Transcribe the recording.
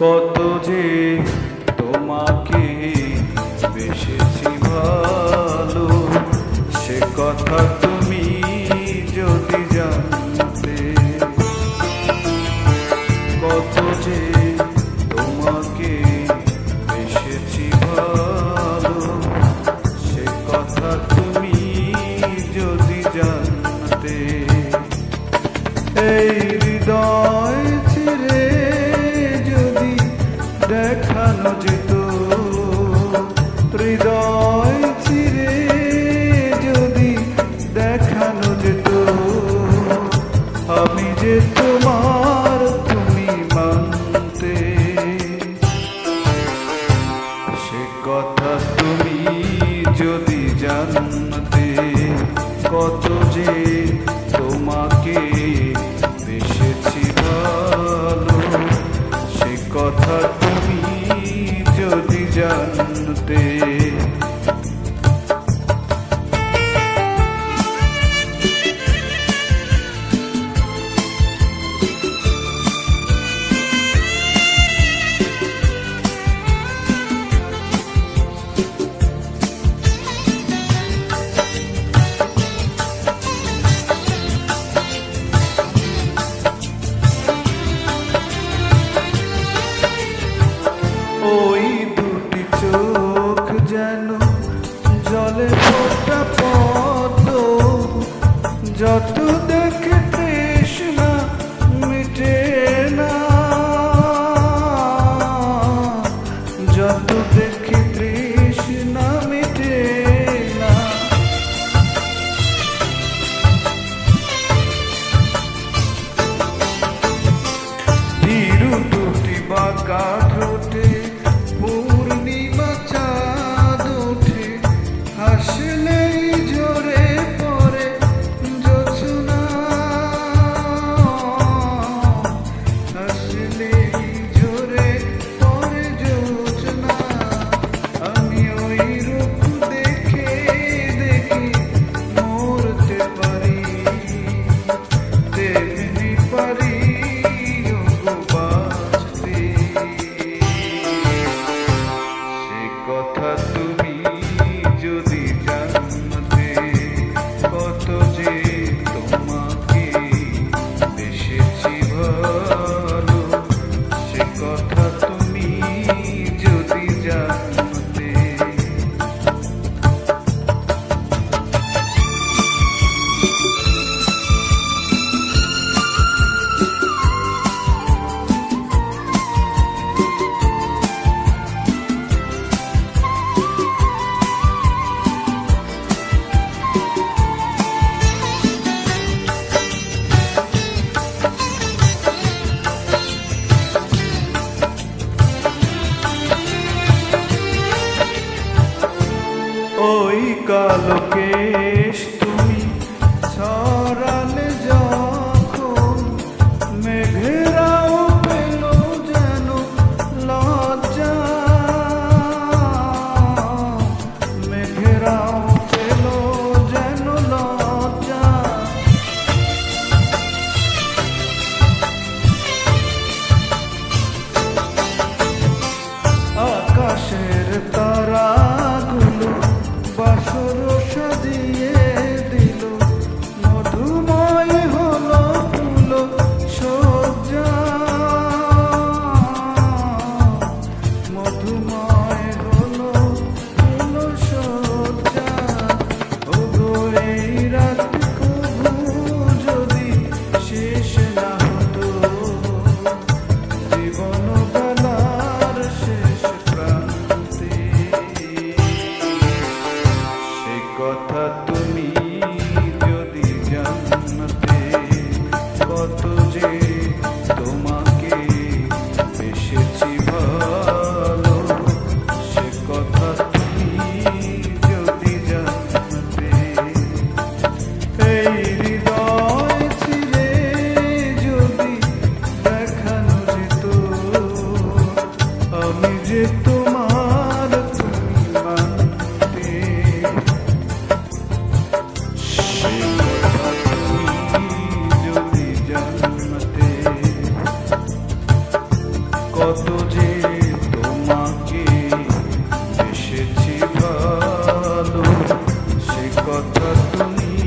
কত যে তোমাকে বেসেছি ভালো, সে কথা তুমি যদি জানতে। কত যে তোমাকে বেসেছি ভালো, সে কথা তুমি যদি জানতে। এই হৃদয় ছেড়ে যদি দেখানো যেত, হৃদয় ছিঁড়ে যদি দেখানো যেত, আমি যে তোমার তুমি মানতে। সে কথা তুমি যদি জানতে, কত যে তোমাকে বেসেছি ভালো, সে কথা তুমি যদি জানতে। ওই দুটি চোখ যেন জলে ফোটা পদ্ম, যত দেখে তৃষ্ণা মিটে না, যত দেখে তৃষ্ণা মিটে না। ধীরু দুটি বাঁকা ঠোঁটে পূর্ণিমা চাঁদ ওঠে, হাসলেই ঝরে পড়ে জোছনা, হাসলেই ঝরে পড়ে জোছনা। আমি ওই রূপ দেখে দেখে মরতে পারি, তেমনি পারি কথা তুমি যদি জানতে। কত যে তোমাকে বেসেছি ভালো, সে কথা তুমি যদি জানতে। ওই কালো কেশ তুমি ছড়ালে যখন, মেঘেরাও পেল যেন লজ্জা, মেঘেরাও পেল যেন লজ্জা। আকাশের তারাগুলো বাসর সাজিয়ে দিল, মধুময় হলো ফুল সজ্জা। তুমি